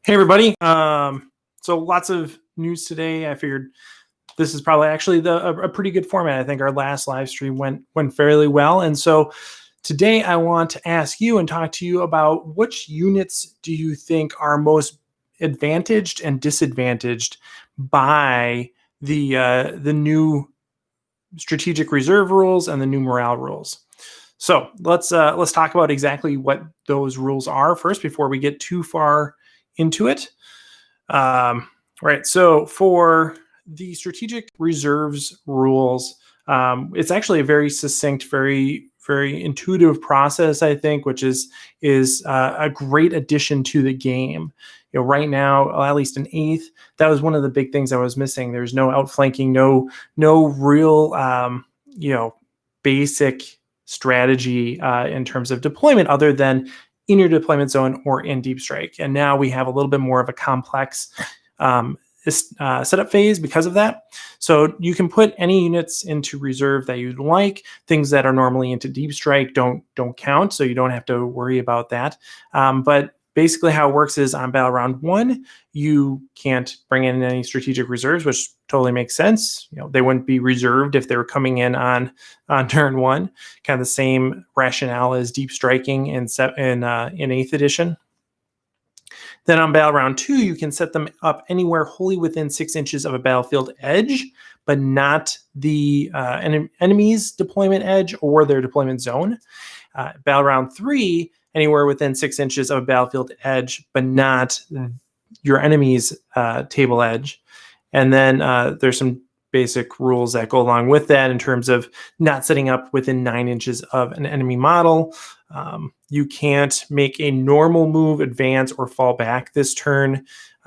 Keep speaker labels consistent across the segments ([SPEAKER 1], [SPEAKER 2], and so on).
[SPEAKER 1] Hey everybody. So lots of news today. I figured this is probably actually a pretty good format. I think our last live stream went fairly well. And so today I want to ask you and talk to you about which units do you think are most advantaged and disadvantaged by the new strategic reserve rules and the new morale rules. So let's talk about exactly what those rules are first before we get too far into it. Right. So for the strategic reserves rules, it's actually a very succinct, very intuitive process, I think, which is a great addition to the game. You know, right now, at least in 8th, that was one of the big things I was missing. There's no outflanking, no real, basic strategy in terms of deployment other than in your deployment zone or in deep strike. And now we have a little bit more of a complex setup phase because of that. So you can put any units into reserve that you'd like. Things that are normally into deep strike don't count, so you don't have to worry about that. But basically how it works is on battle round 1, you can't bring in any strategic reserves, which totally makes sense. You know, they wouldn't be reserved if they were coming in on turn 1. Kind of the same rationale as deep striking in 8th edition. Then on battle round 2, you can set them up anywhere wholly within 6 inches of a battlefield edge, but not the enemy's deployment edge or their deployment zone. Battle round 3, anywhere within 6 inches of a battlefield edge, but not your enemy's table edge. And then there's some basic rules that go along with that in terms of not setting up within 9 inches of an enemy model. You can't make a normal move, advance, or fall back this turn.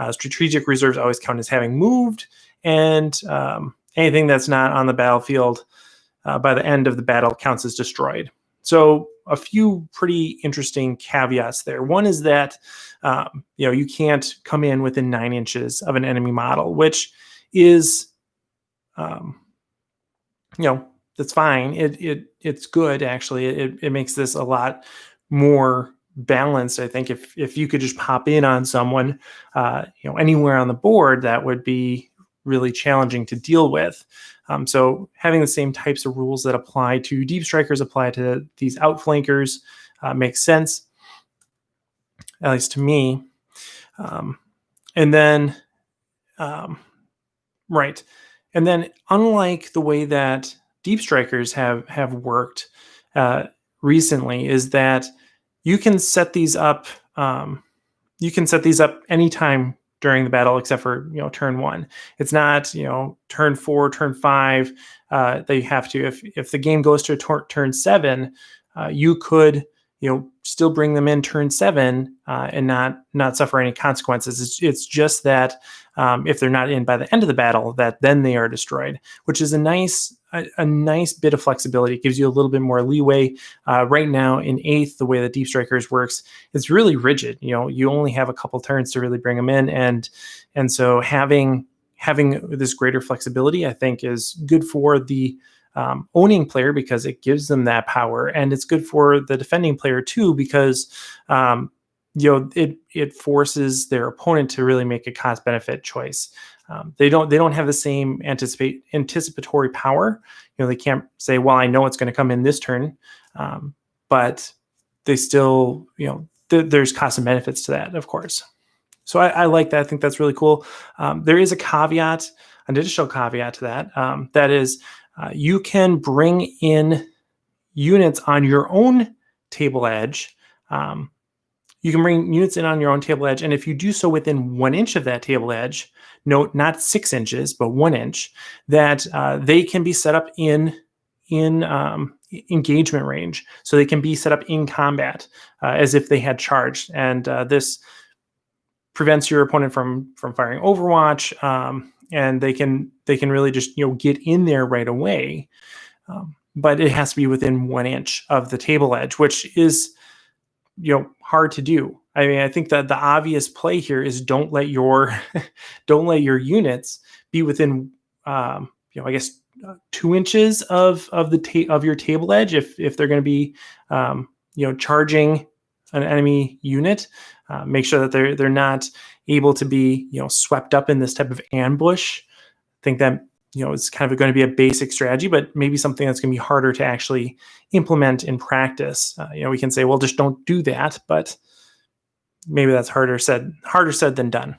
[SPEAKER 1] Strategic reserves always count as having moved, and anything that's not on the battlefield by the end of the battle counts as destroyed. So a few pretty interesting caveats there. One is that you can't come in within 9 inches of an enemy model, which is that's fine. It's good, actually. It makes this a lot more balanced. I think if you could just pop in on someone anywhere on the board, that would be really challenging to deal with. So having the same types of rules that apply to deep strikers apply to these outflankers makes sense, at least to me. And then unlike the way that deep strikers have worked recently, is that you can set these up. You can set these up anytime during the battle, except for turn 1. It's not turn 4, turn 5 that you have to. If the game goes to turn 7, you could still bring them in turn 7 and not suffer any consequences. It's just that if they're not in by the end of the battle, that then they are destroyed, which is a nice bit of flexibility. It gives you a little bit more leeway. Right now in 8th, the way that Deep Strikers works, it's really rigid. You only have a couple turns to really bring them in, and so having this greater flexibility, I think, is good for the owning player because it gives them that power, and it's good for the defending player too because it forces their opponent to really make a cost benefit choice. They don't have the same anticipatory power. They can't say, well, I know it's going to come in this turn, but they still there's cost and benefits to that, of course. So I like that. I think that's really cool. There is an additional caveat to that. That is, you can bring in units on your own table edge. You can bring units in on your own table edge, and if you do so within 1 inch of that table edge, note not 6 inches, but 1 inch, that they can be set up in engagement range. So they can be set up in combat as if they had charged, and this prevents your opponent from firing Overwatch. And they can really just get in there right away, but it has to be within 1 inch of the table edge, which is hard to do. I mean, I think that the obvious play here is don't let your units be within 2 inches of your table edge if they're going to be charging an enemy unit. make sure that they're not able to be swept up in this type of ambush. I think that it's kind of going to be a basic strategy, but maybe something that's going to be harder to actually implement in practice. We can say, well, just don't do that, but maybe that's harder said than done.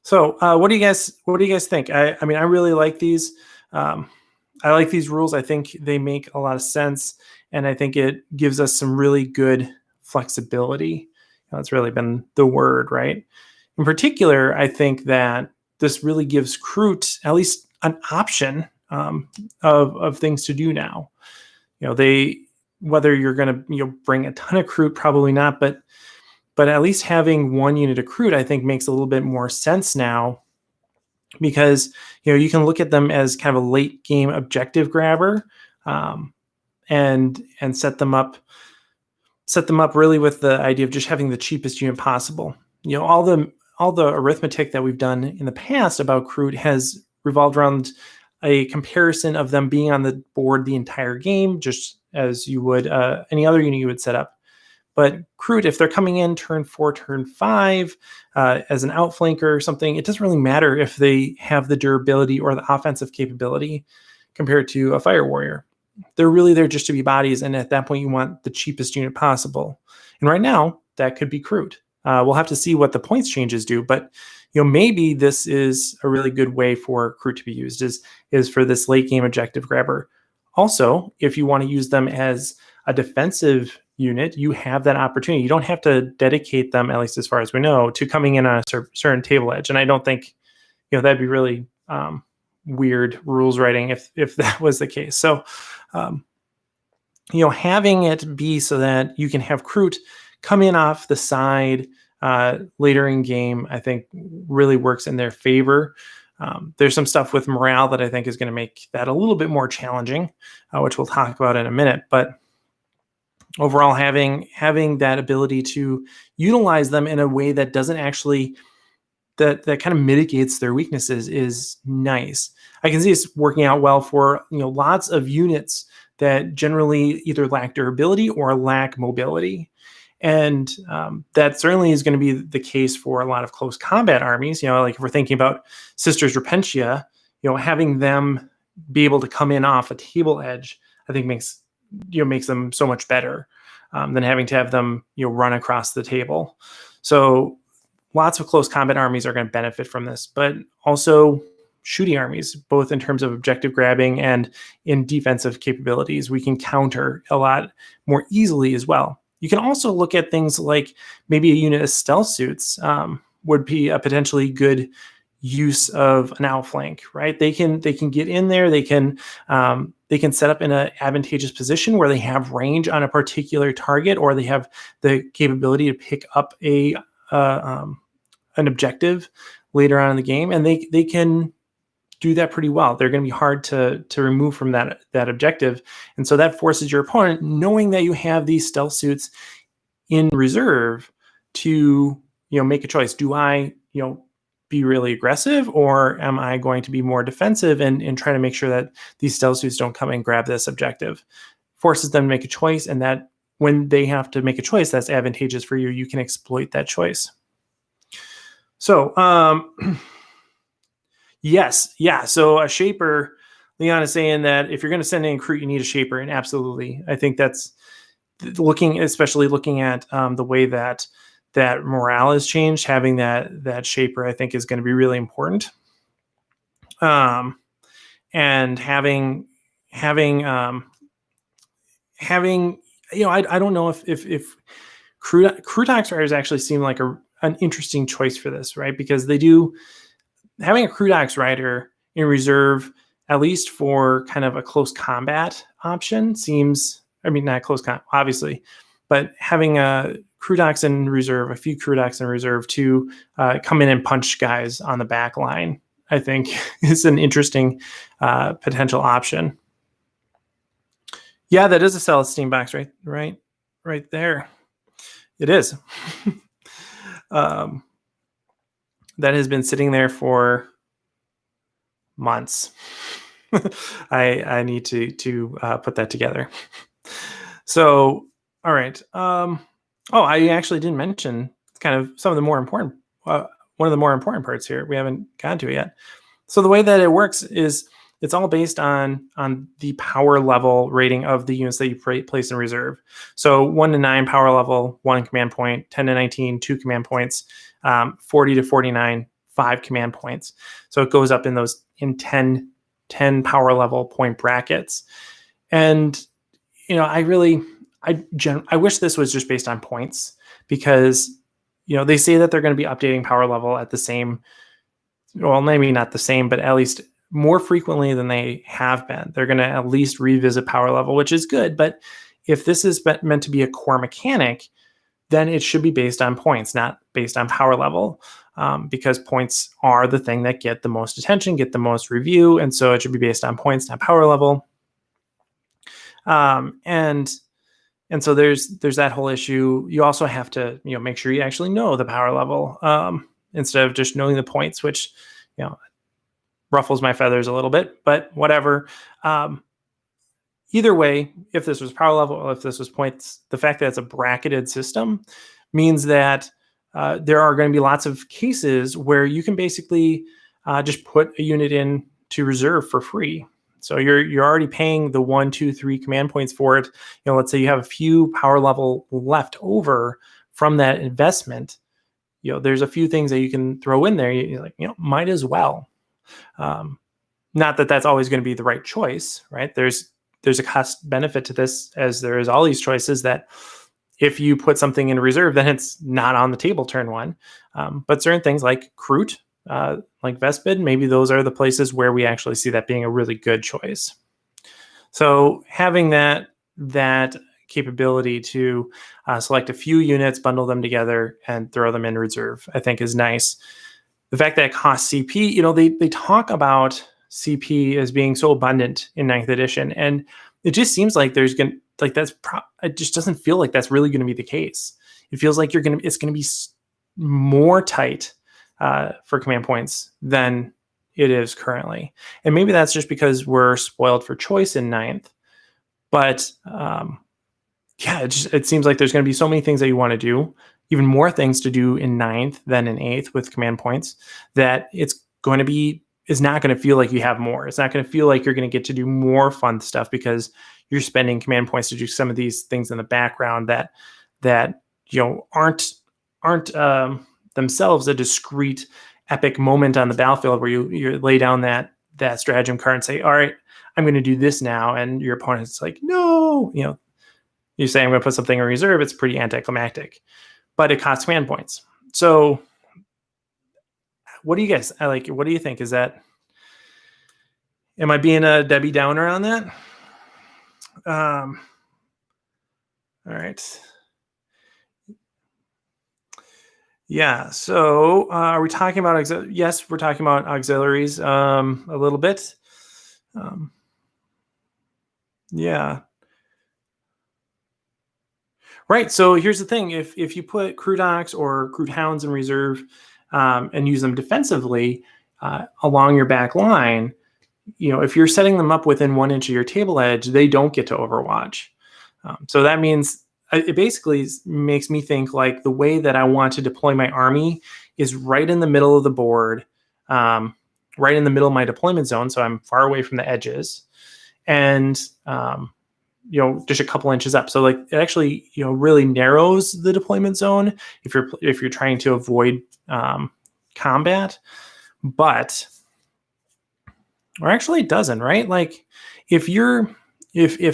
[SPEAKER 1] So what do you guys think? I mean, I really like these. I like these rules. I think they make a lot of sense, and I think it gives us some really good flexibility. That's really been the word, right? In particular, I think that this really gives Crude at least an option of things to do now. Whether you're going to bring a ton of Crude, probably not, but at least having one unit of Crude, I think, makes a little bit more sense now, because you can look at them as kind of a late game objective grabber, and set them up really with the idea of just having the cheapest unit possible. All the arithmetic that we've done in the past about Crude has revolved around a comparison of them being on the board the entire game, just as you would any other unit you would set up. But Crude, if they're coming in turn 4, turn 5 as an outflanker or something, it doesn't really matter if they have the durability or the offensive capability compared to a Fire Warrior. They're really there just to be bodies, and at that point, you want the cheapest unit possible. And right now, that could be Crude. We'll have to see what the points changes do, but maybe this is a really good way for Crude to be used, is for this late game objective grabber. Also, if you want to use them as a defensive unit, you have that opportunity. You don't have to dedicate them, at least as far as we know, to coming in on a certain table edge. And I don't think that'd be really weird rules writing if that was the case. So having it be so that you can have Crude come in off the side later in game, I think really works in their favor. There's some stuff with morale that I think is going to make that a little bit more challenging, which we'll talk about in a minute. But overall, having that ability to utilize them in a way that doesn't actually that kind of mitigates their weaknesses is nice. I can see it's working out well for lots of units that generally either lack durability or lack mobility. And that certainly is going to be the case for a lot of close combat armies. Like if we're thinking about Sisters Repentia, having them be able to come in off a table edge, I think makes them so much better than having to have them run across the table. So lots of close combat armies are going to benefit from this, but also shooting armies, both in terms of objective grabbing and in defensive capabilities, we can counter a lot more easily as well. You can also look at things like maybe a unit of stealth suits would be a potentially good use of an outflank, right? They can get in there. They can set up in an advantageous position where they have range on a particular target, or they have the capability to pick up an objective later on in the game, and they can do that pretty well. They're going to be hard to remove from that objective. And so that forces your opponent, knowing that you have these stealth suits in reserve, to make a choice. Do I be really aggressive, or am I going to be more defensive and try to make sure that these stealth suits don't come and grab this objective? Forces them to make a choice, and that when they have to make a choice that's advantageous for you, you can exploit that choice. So yes, yeah. So a shaper, Leon is saying that if you're going to send in Crude, you need a shaper, and absolutely, I think that's especially looking at the way that morale has changed. Having that shaper, I think, is going to be really important. And having I don't know if Crude Ox Riders actually seem like an interesting choice for this, right? Because having a Crude Ox Rider in reserve, at least for kind of a close combat option, seems, not close combat, obviously, but having a Crude Ox in reserve, a few Crude Ox in reserve to come in and punch guys on the back line, I think is an interesting potential option. Yeah, that is a Celestine box, right there. It is. That has been sitting there for months. I need to put that together. So, all right. Oh, I actually didn't mention kind of some of the more important, one of the more important parts here. We haven't gotten to it yet. So the way that it works is it's all based on the power level rating of the units that you place in reserve. So 1 to 9 power level, 1 command point, 10 to 19, 2 command points, 40 to 49, 5 command points. So it goes up in those in 10 power level point brackets. And I wish this was just based on points, because they say that they're going to be updating power level at the same, well, maybe not the same, but at least more frequently than they have been. They're going to at least revisit power level, which is good. But if this is meant to be a core mechanic, then it should be based on points, not based on power level, because points are the thing that get the most attention, get the most review. And so it should be based on points, not power level. And so there's that whole issue. You also have to make sure you actually know the power level, instead of just knowing the points, which ruffles my feathers a little bit, but whatever. Either way, if this was power level or if this was points, the fact that it's a bracketed system means that there are going to be lots of cases where you can basically just put a unit in to reserve for free. So you're already paying the 1, 2, 3 command points for it. Let's say you have a few power level left over from that investment. There's a few things that you can throw in there. You're like, might as well. Not that that's always going to be the right choice, right? There's a cost benefit to this, as there is all these choices that if you put something in reserve, then it's not on the table turn one. But certain things like Crude, like Vespid, maybe those are the places where we actually see that being a really good choice. So having that capability to select a few units, bundle them together, and throw them in reserve, I think is nice. The fact that it costs CP, they talk about CP as being so abundant in 9th edition, and it just seems like it just doesn't feel like that's really going to be the case. It feels like it's going to be more tight for command points than it is currently. And maybe that's just because we're spoiled for choice in 9th. But it seems like there's going to be so many things that you want to do, even more things to do in 9th than in 8th with command points, that it's not going to feel like you have more. It's not going to feel like you're going to get to do more fun stuff because you're spending command points to do some of these things in the background that aren't themselves a discrete epic moment on the battlefield where you lay down that stratagem card and say, all right, I'm going to do this now. And your opponent's like, no, you say, I'm going to put something in reserve. It's pretty anticlimactic, but it costs command points. So what do you guys like? What do you think? Am I being a Debbie Downer on that? All right. Yeah. So are we talking about, yes, we're talking about auxiliaries a little bit. Yeah. Right. So here's the thing. If you put Crude Ox or Crude Hounds in reserve and use them defensively along your back line, if you're setting them up within 1 inch of your table edge, they don't get to Overwatch. So that means it basically makes me think like the way that I want to deploy my army is right in the middle of the board, right in the middle of my deployment zone. So I'm far away from the edges and, just a couple inches up. So like it actually, really narrows the deployment zone if you're trying to avoid combat, or actually it doesn't, right? Like if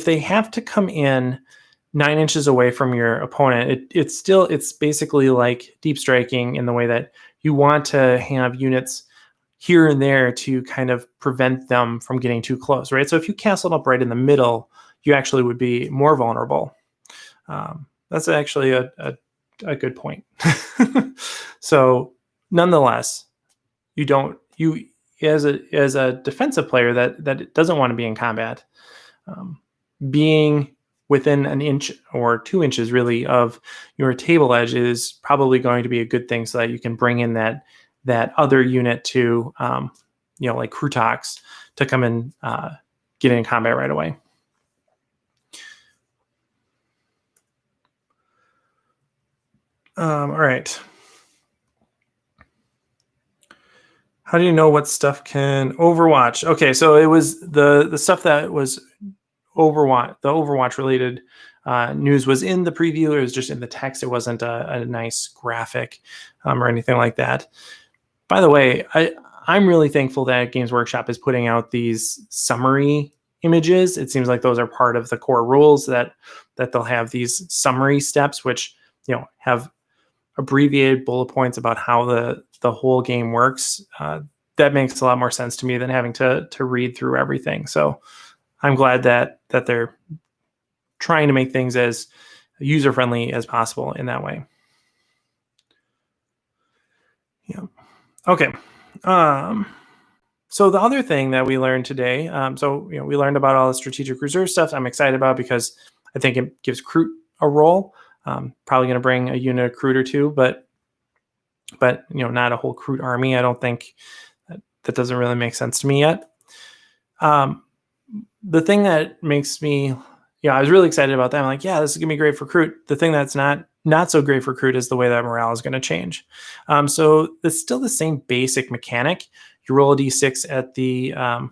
[SPEAKER 1] they have to come in 9 inches away from your opponent, it's basically like deep striking in the way that you want to have units here and there to kind of prevent them from getting too close, right? So if you castle it up right in the middle, you actually would be more vulnerable. That's actually a good point. So nonetheless, you as a defensive player that doesn't want to be in combat, being within 1 inch or 2 inches really of your table edge is probably going to be a good thing so that you can bring in that other unit to, like Crutox to come and get in combat right away. All right. How do you know what stuff can Overwatch? Okay, so it was the stuff that was Overwatch, the Overwatch related news was in the preview. It was just in the text. It wasn't a nice graphic or anything like that. By the way, I'm really thankful that Games Workshop is putting out these summary images. It seems like those are part of the core rules that they'll have these summary steps, which have abbreviated bullet points about how the whole game works. That makes a lot more sense to me than having to read through everything. So I'm glad that they're trying to make things as user friendly as possible in that way. Yeah. Okay. So the other thing that we learned today, we learned about all the strategic reserve stuff. I'm excited about because I think it gives Crude a role. Probably going to bring a unit of Crude or two, but not a whole Crude army. I don't think that doesn't really make sense to me yet. The thing that makes me, I was really excited about that. I'm like, yeah, this is gonna be great for Crude. The thing that's not so great for Crude is the way that morale is going to change. So it's still the same basic mechanic. You roll a d6 at the, in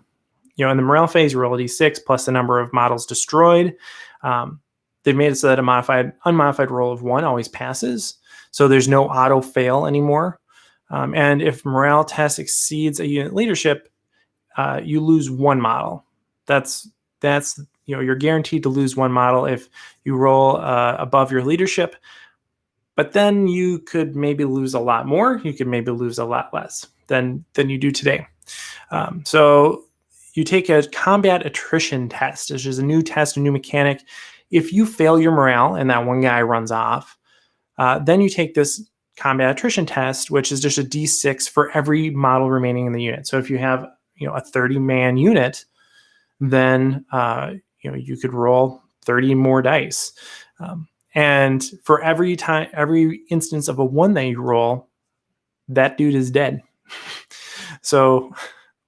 [SPEAKER 1] the morale phase, you roll a d6 plus the number of models destroyed. They've made it so that unmodified roll of 1 always passes. So there's no auto fail anymore. And if morale test exceeds a unit leadership, you lose 1 model. That's you're guaranteed to lose 1 model if you roll above your leadership. But then you could maybe lose a lot more. You could maybe lose a lot less than you do today. So you take a combat attrition test, which is a new test, a new mechanic. If you fail your morale and that one guy runs off, then you take this combat attrition test, which is just a d6 for every model remaining in the unit. So if you have a 30-man unit, then you could roll 30 more dice. And for every instance of a 1 that you roll, that dude is dead. So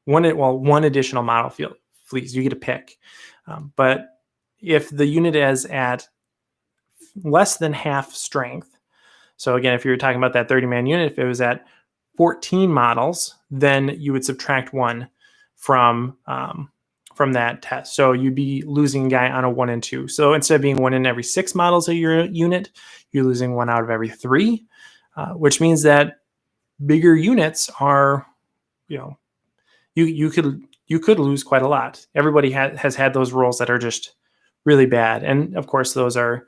[SPEAKER 1] one additional model flees, you get a pick. But if the unit is at less than half strength, so again, if you're talking about that 30-man unit, if it was at 14 models, then you would subtract 1 from that test. So you'd be losing a guy on a 1 and 2. So instead of being 1 in every 6 models of your unit, you're losing 1 out of every 3, which means that bigger units are, you could lose quite a lot. Everybody has had those rolls that are just really bad. And of course, those are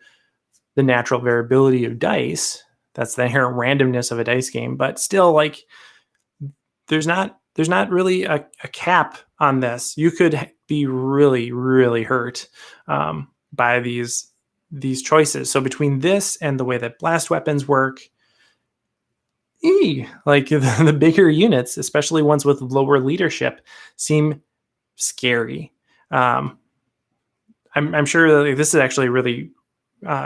[SPEAKER 1] the natural variability of dice. That's the inherent randomness of a dice game. But still, like, there's not really a cap on this. You could be really, really hurt by these choices. So between this and the way that blast weapons work, like the bigger units, especially ones with lower leadership, seem scary. I'm sure that this is actually a really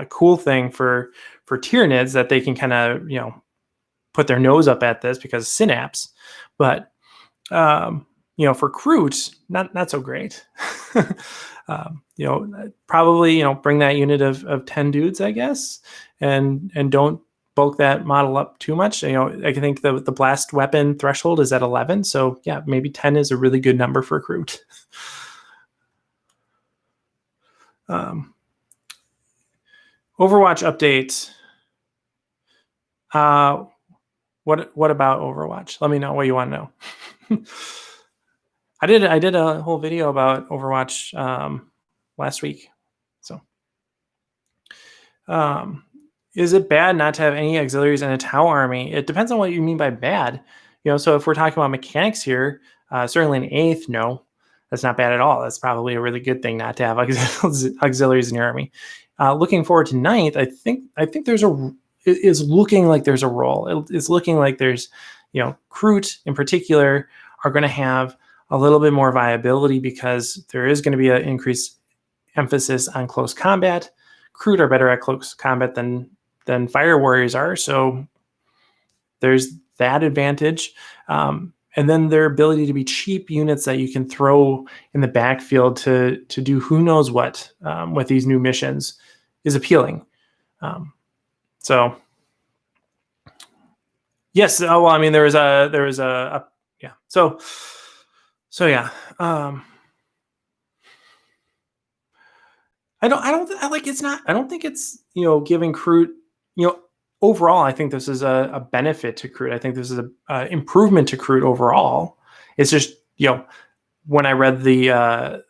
[SPEAKER 1] cool thing for Tyranids, that they can kind of put their nose up at this because of Synapse, but for Crude, not so great. Probably bring that unit of 10 dudes, I guess, and don't bulk that model up too much. I think the blast weapon threshold is at 11, so yeah, maybe 10 is a really good number for Crude. Overwatch update. What about Overwatch? Let me know what you want to know. I did a whole video about Overwatch last week. So, is it bad not to have any auxiliaries in a Tau army? It depends on what you mean by bad. So if we're talking about mechanics here, certainly an 8th, no, that's not bad at all. That's probably a really good thing not to have auxiliaries in your army. Looking forward to 9th, I think it's looking like there's a role. It's looking like there's, Crude in particular are going to have a little bit more viability because there is going to be an increased emphasis on close combat. Crude are better at close combat than Fire Warriors are, so there's that advantage. And then their ability to be cheap units that you can throw in the backfield to do who knows what with these new missions is appealing. So Yes. Oh, well, I mean, there was a yeah. So yeah. I like, it's not, I don't think it's, giving Crude, overall, I think this is a benefit to Crude. I think this is a improvement to Crude overall. It's just, when I read the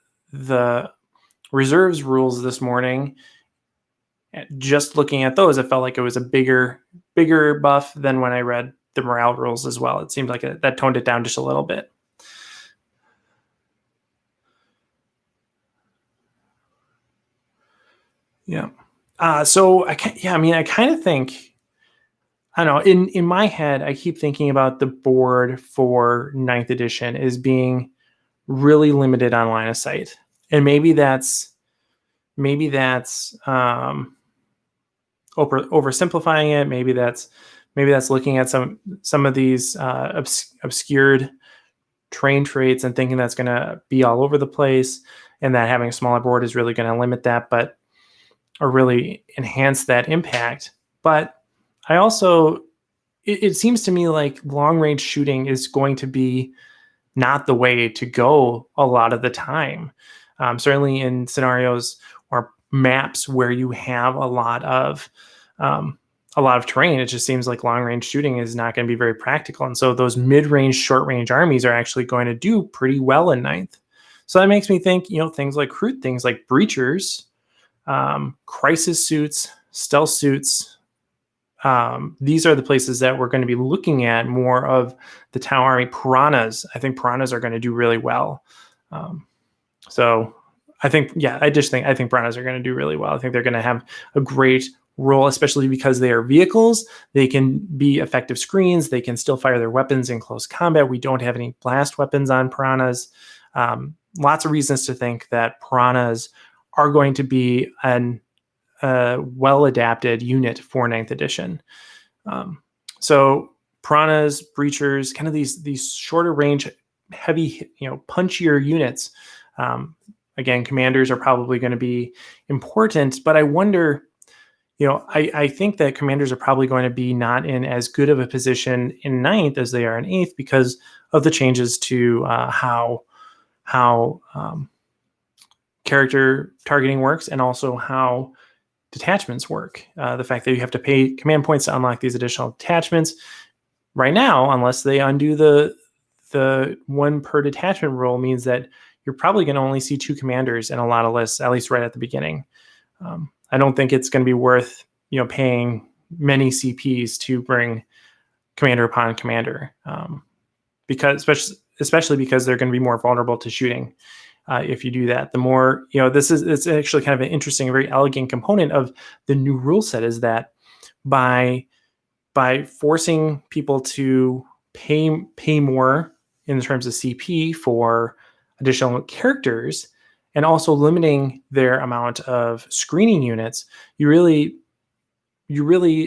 [SPEAKER 1] reserves rules this morning, just looking at those, it felt like it was a bigger buff than when I read the morale rules as well. It seemed like that toned it down just a little bit. Yeah. So I can, yeah, I mean, I kind of think, I don't know, in my head, I keep thinking about the board for ninth edition as being really limited on line of sight. And maybe that's oversimplifying it. Maybe that's looking at some of these obscured terrain traits and thinking that's going to be all over the place, and that having a smaller board is really going to limit that, or really enhance that impact. But I also, it seems to me like long range shooting is going to be not the way to go a lot of the time. Certainly in scenarios or maps where you have a lot of terrain, it just seems like long range shooting is not going to be very practical. And so those mid range, short range armies are actually going to do pretty well in ninth. So that makes me think, things like Crude, things like breachers, crisis suits, stealth suits. These are the places that we're going to be looking at more of the Tau Army. Piranhas, I think piranhas are going to do really well. So I think piranhas are going to do really well. I think they're going to have a great role, especially because they are vehicles. They can be effective screens. They can still fire their weapons in close combat. We don't have any blast weapons on piranhas. Lots of reasons to think that piranhas are going to be a well-adapted unit for ninth edition. So piranhas, breachers, kind of these shorter range, heavy, punchier units. Again, commanders are probably going to be important, but I wonder, I think that commanders are probably going to be not in as good of a position in ninth as they are in eighth because of the changes to how character targeting works, and also how detachments work. The fact that you have to pay command points to unlock these additional detachments right now, unless they undo the one per detachment rule, means that you're probably going to only see 2 commanders in a lot of lists, at least right at the beginning. I don't think it's going to be worth paying many CPs to bring commander upon commander, because especially because they're going to be more vulnerable to shooting. If you do that, the more, it's actually kind of an interesting, very elegant component of the new rule set, is that by forcing people to pay more in terms of CP for additional characters, and also limiting their amount of screening units, you really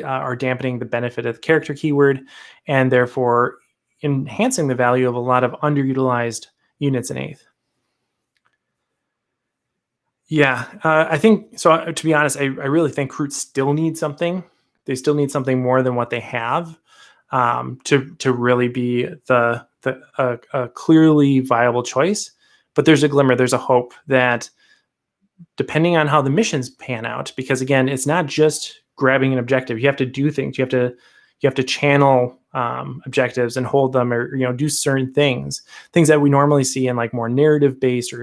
[SPEAKER 1] are dampening the benefit of the character keyword, and therefore enhancing the value of a lot of underutilized units in eighth. Yeah, I think so. To be honest, I really think Crude still needs something. They still need something more than what they have to really be a clearly viable choice. But there's a glimmer, there's a hope that, depending on how the missions pan out, because again, it's not just grabbing an objective. You have to do things. You have to channel objectives and hold them, or do certain things that we normally see in like more narrative based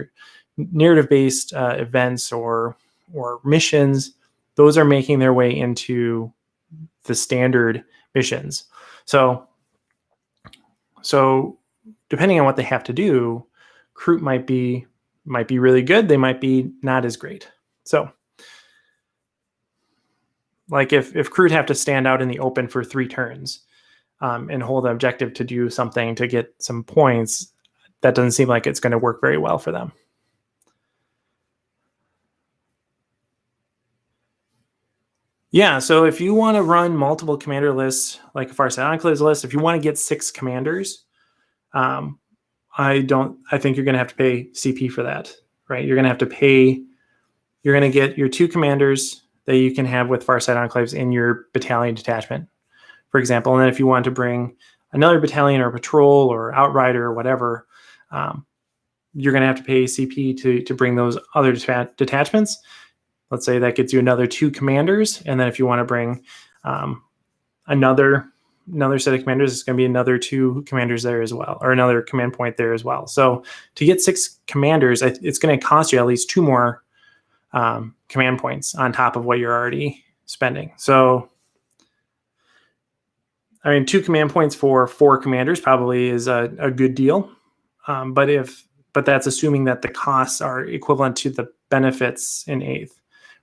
[SPEAKER 1] events or missions. Those are making their way into the standard missions. So depending on what they have to do, Crude might be really good. They might be not as great. So like if Crude have to stand out in the open for 3 turns and hold an objective to do something to get some points, that doesn't seem like it's going to work very well for them. Yeah, so if you want to run multiple commander lists, like a Farsight Enclaves list, if you want to get 6 commanders, I think you're going to have to pay CP for that, right? You're going to have to pay, you're going to get your 2 commanders that you can have with Farsight Enclaves in your battalion detachment for example. And then if you want to bring another battalion or patrol or outrider or whatever, you're going to have to pay CP to bring those other detachments. Let's say that gets you another 2 commanders. And then if you want to bring another set of commanders, it's going to be another 2 commanders there as well, or another command point there as well. So to get 6 commanders, it's going to cost you at least 2 more command points on top of what you're already spending. So, I mean, 2 command points for 4 commanders probably is a good deal. But that's assuming that the costs are equivalent to the benefits in 8th,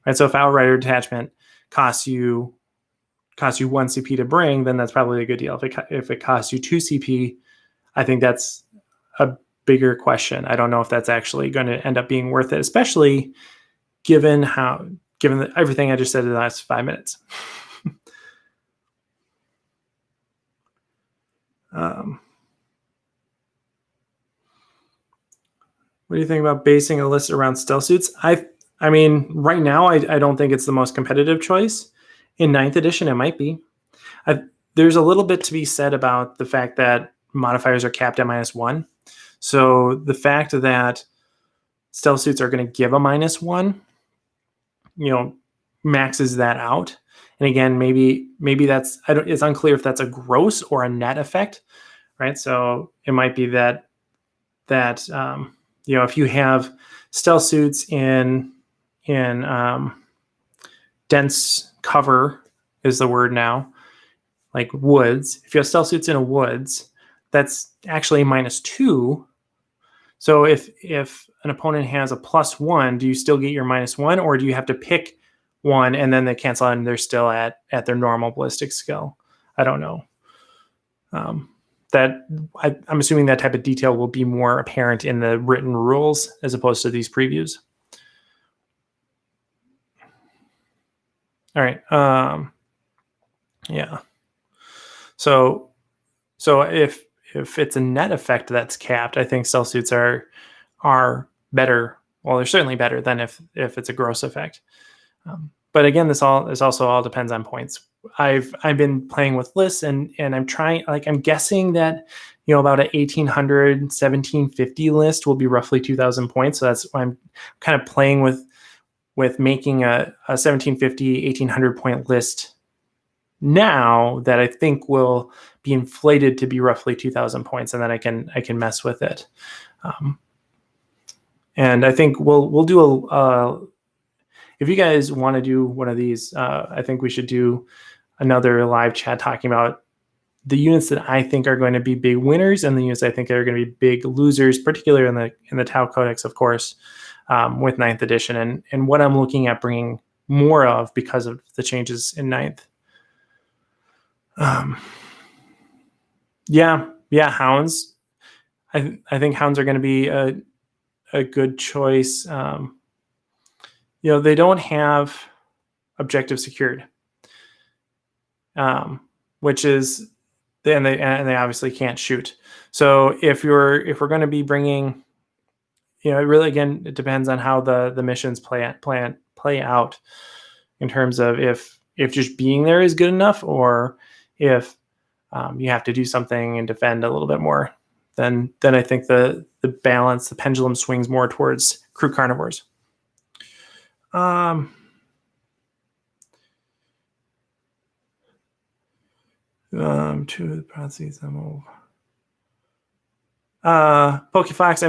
[SPEAKER 1] right? So if outrider detachment costs you 1 CP to bring, then that's probably a good deal. If it costs you 2 CP, I think that's a bigger question. I don't know if that's actually going to end up being worth it, especially given everything I just said in the last 5 minutes. What do you think about basing a list around stealth suits? I mean, right now, I don't think it's the most competitive choice. In 9th edition, it might be. There's a little bit to be said about the fact that modifiers are capped at -1. So the fact that stealth suits are going to give a -1, maxes that out. And again, maybe that's, it's unclear if that's a gross or a net effect, right? So it might be that if you have stealth suits in dense cover is the word now, like woods. If you have stealth suits in a woods, that's actually -2. So if an opponent has a +1, do you still get your -1, or do you have to pick 1 and then they cancel out and they're still at their normal ballistic skill? I don't know. I'm assuming that type of detail will be more apparent in the written rules as opposed to these previews. All right. Yeah. So if it's a net effect that's capped, I think stealth suits are better. Well, they're certainly better than if it's a gross effect. But again, this also all depends on points. I've been playing with lists and I'm trying, I'm guessing that, about an 1800, 1750 list will be roughly 2000 points. So that's why I'm kind of playing with making a 1750, 1800 point list now that I think will be inflated to be roughly 2000 points, and then I can mess with it. And I think we'll do if you guys want to do one of these, I think we should do another live chat talking about the units that I think are going to be big winners and the units I think are going to be big losers, particularly in the Tau Codex, of course, with 9th edition, and what I'm looking at bringing more of because of the changes in 9th. Yeah, Hounds. I think Hounds are going to be a good choice. They don't have objective secured, which is, and they obviously can't shoot. So if we're going to be bringing, it really, again, it depends on how the missions play out in terms of if just being there is good enough, or if you have to do something and defend a little bit more. Then I think the balance, the pendulum swings more towards crew carnivores. To the parentheses, Pokefox.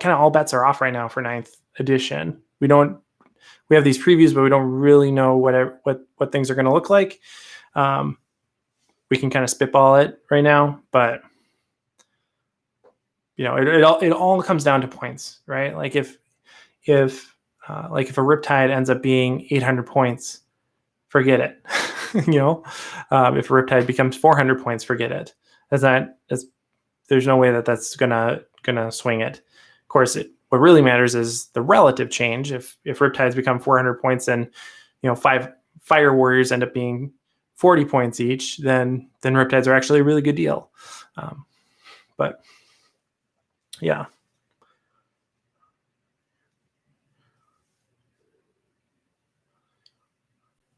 [SPEAKER 1] All bets are off right now for 9th edition. We have these previews, but we don't really know what things are going to look like. We can kind of spitball it right now, but it all comes down to points, right? Like if a Riptide ends up being 800 points, forget it. If a Riptide becomes 400 points, forget it. There's no way that's gonna swing it. Of course, what really matters is the relative change. If Riptides become 400 points and 5 Fire Warriors end up being 40 points each, then Riptides are actually a really good deal. But yeah.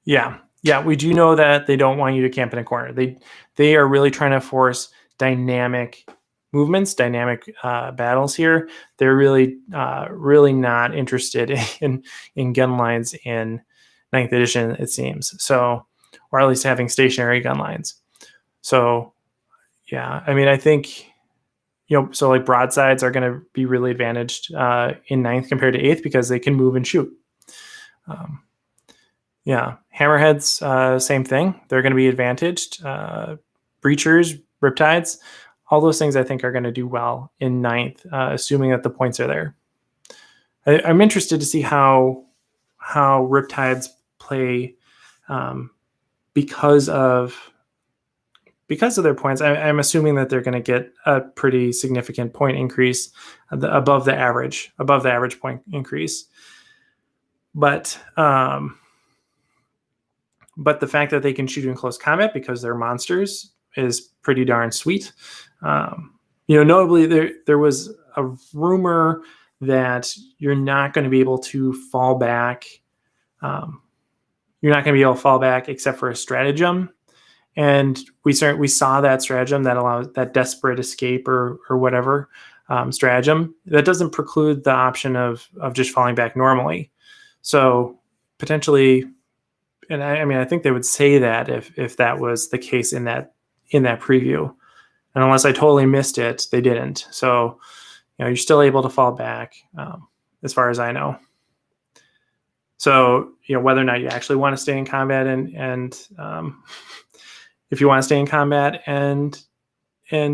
[SPEAKER 1] Yeah. Yeah, we do know that they don't want you to camp in a corner. They are really trying to force dynamic movements, dynamic battles here. They're really really not interested in gun lines in 9th edition, it seems. So, or at least having stationary gun lines. So, yeah, I mean, I think, so like broadsides are going to be really advantaged in 9th compared to 8th because they can move and shoot. Yeah, hammerheads, same thing. They're going to be advantaged. Breachers, riptides, all those things I think are going to do well in 9th, assuming that the points are there. I'm interested to see how riptides play because of their points. I'm assuming that they're going to get a pretty significant point increase above the average point increase. But the fact that they can shoot in close combat because they're monsters is pretty darn sweet. Notably, there was a rumor that you're not going to be able to fall back. You're not going to be able to fall back except for a stratagem. And we saw that stratagem that allows that desperate escape or whatever stratagem. That doesn't preclude the option of just falling back normally. So potentially, and I think they would say that if that was the case in that preview. And unless I totally missed it, they didn't. So you're still able to fall back, as far as I know. So whether or not you actually want to stay in combat and if you want to stay in combat and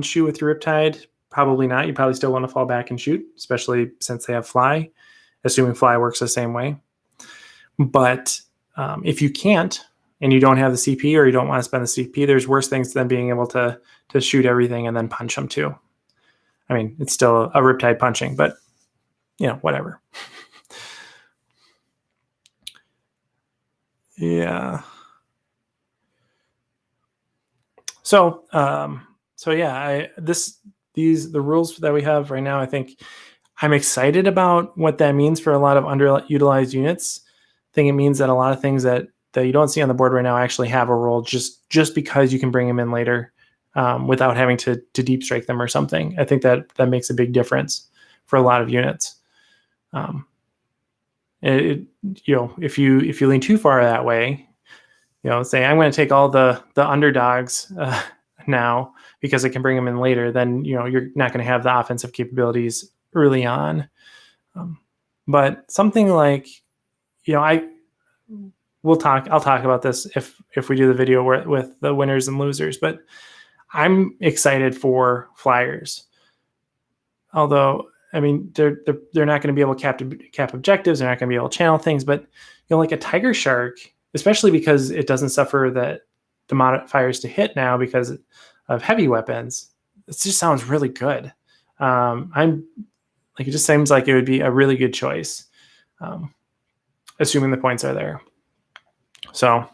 [SPEAKER 1] shoot with your Riptide, probably not. You probably still want to fall back and shoot, especially since they have fly, assuming fly works the same way. But if you can't and you don't have the CP or you don't want to spend the CP, there's worse things than being able to shoot everything and then punch them too. I mean, it's still a Riptide punching, but whatever. Yeah. So yeah, the rules that we have right now, I think I'm excited about what that means for a lot of underutilized units. I think it means that a lot of things that you don't see on the board right now actually have a role just because you can bring them in later without having to deep strike them or something. I think that makes a big difference for a lot of units. If you lean too far that way, say I'm going to take all the underdogs now because I can bring them in later, then you're not going to have the offensive capabilities early on. But something like, I'll talk about this if we do the video with the winners and losers, but I'm excited for flyers. Although, I mean, they're not going to be able to cap objectives. They're not going to be able to channel things, but like a Tiger Shark, especially because it doesn't suffer the modifiers to hit now because of heavy weapons. It just sounds really good. It just seems like it would be a really good choice, assuming the points are there. So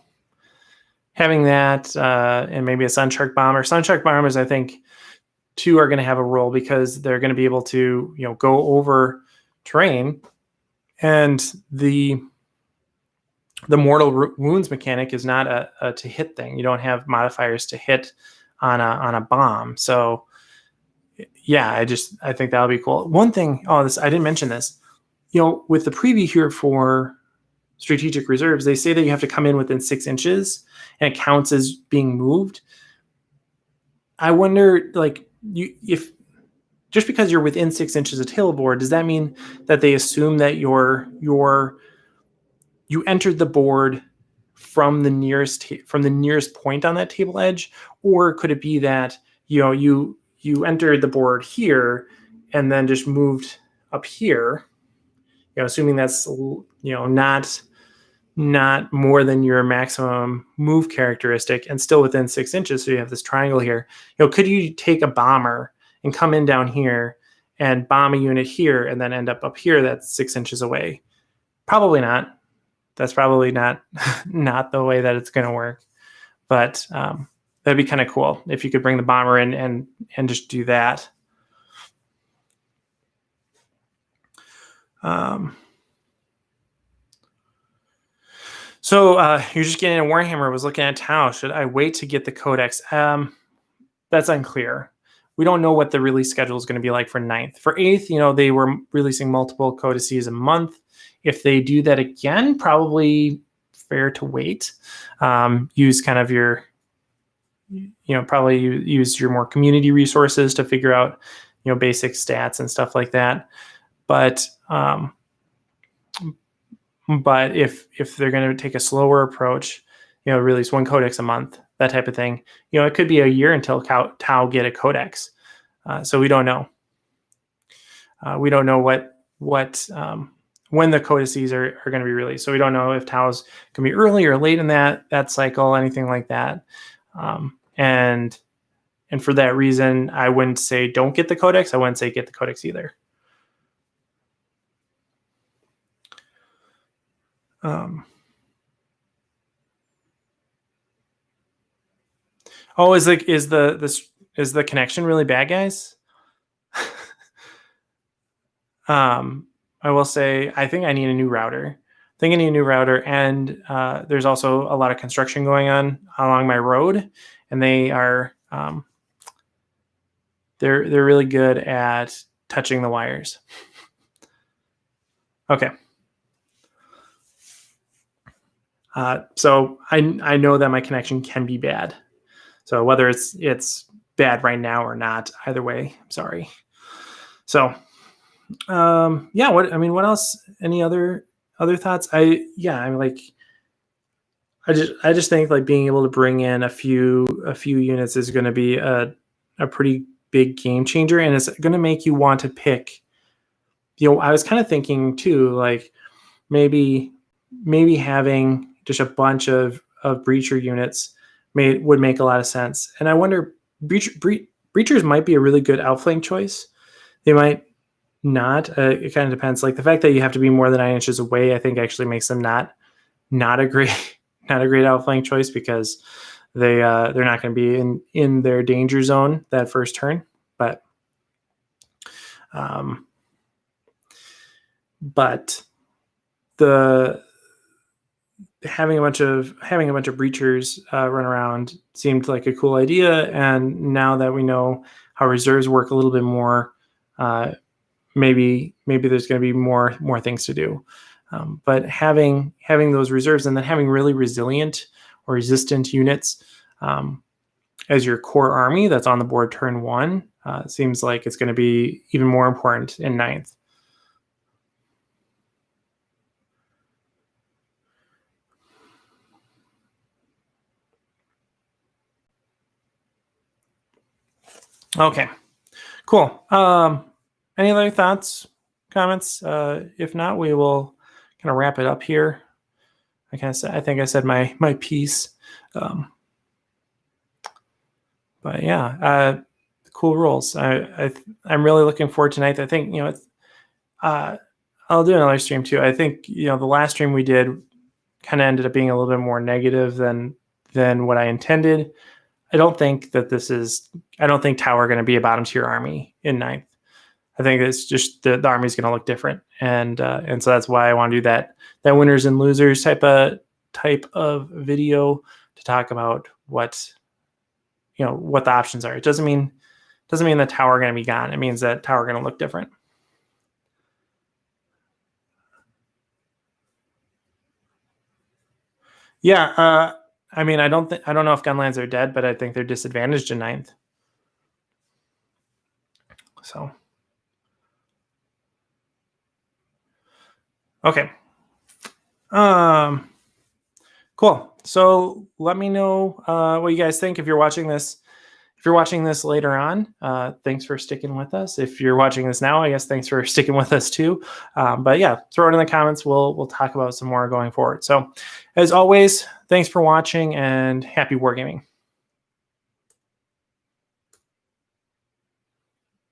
[SPEAKER 1] having that and maybe a Sunshark Bomber. Sunshark Bombers, I think, too, are going to have a role because they're going to be able to go over terrain, and the mortal wounds mechanic is not a to hit thing. You don't have modifiers to hit on a bomb. So yeah, I think that'll be cool. One thing, I didn't mention this. With the preview here for strategic reserves, they say that you have to come in within 6 inches and it counts as being moved. I wonder, if just because you're within 6 inches of tailboard, does that mean that they assume that you entered the board from the nearest point on that table edge, or could it be that you entered the board here and then just moved up here? Assuming that's not more than your maximum move characteristic and still within 6 inches. So you have this triangle here. Could you take a bomber and come in down here and bomb a unit here and then end up here that's 6 inches away? Probably not. That's probably not the way that it's going to work. But that'd be kind of cool if you could bring the bomber in and just do that. So you're just getting a Warhammer. I was looking at Tau. Should I wait to get the Codex? That's unclear. We don't know what the release schedule is going to be like for 9th. For 8th, they were releasing multiple codices a month. If they do that again, probably fair to wait. Use kind of your, probably use your more community resources to figure out, basic stats and stuff like that. But if they're going to take a slower approach, release one codex a month, that type of thing, it could be a year until Tau get a codex. So we don't know. We don't know what when the codices are going to be released. So we don't know if Tau's going to be early or late in that cycle, anything like that. And for that reason, I wouldn't say don't get the codex. I wouldn't say get the codex either. Oh, is the connection really bad, guys? I will say I think I need a new router. And there's also a lot of construction going on along my road, and they are they're really good at touching the wires. Okay. So I know that my connection can be bad. So whether it's bad right now or not, either way, I'm sorry. So, what else? Any other thoughts? I just think like being able to bring in a few units is going to be a pretty big game changer, and it's going to make you want to pick. I was kind of thinking too, like maybe having just a bunch of breacher units would make a lot of sense. And I wonder, breachers might be a really good outflank choice. They might not. It kind of depends. Like the fact that you have to be more than 9 inches away, I think actually makes them not a great outflank choice, because they're not going to be in their danger zone that first turn. But the having a bunch of breachers run around seemed like a cool idea, and now that we know how reserves work a little bit more, maybe there's going to be more things to do. But having those reserves and then having really resilient or resistant units as your core army that's on the board turn 1 seems like it's going to be even more important in 9th. Okay, cool. Any other thoughts, comments? If not, we will kind of wrap it up here. I think I said my piece. But yeah, cool rules. I'm really looking forward to tonight. I think I'll do another stream too. I think the last stream we did kind of ended up being a little bit more negative than what I intended. I don't think Tau are going to be a bottom tier army in 9th. I think it's just the army is going to look different, and so that's why I want to do that winners and losers type of video to talk about what the options are. It doesn't mean that Tau are going to be gone. It means that Tau are going to look different. Yeah, I don't know if gunlands are dead, but I think they're disadvantaged in 9th. So, okay. Cool. So let me know what you guys think if you're watching this. If you're watching this later on, thanks for sticking with us. If you're watching this now, I guess thanks for sticking with us too. But yeah, throw it in the comments. We'll talk about some more going forward. So as always, thanks for watching and happy wargaming.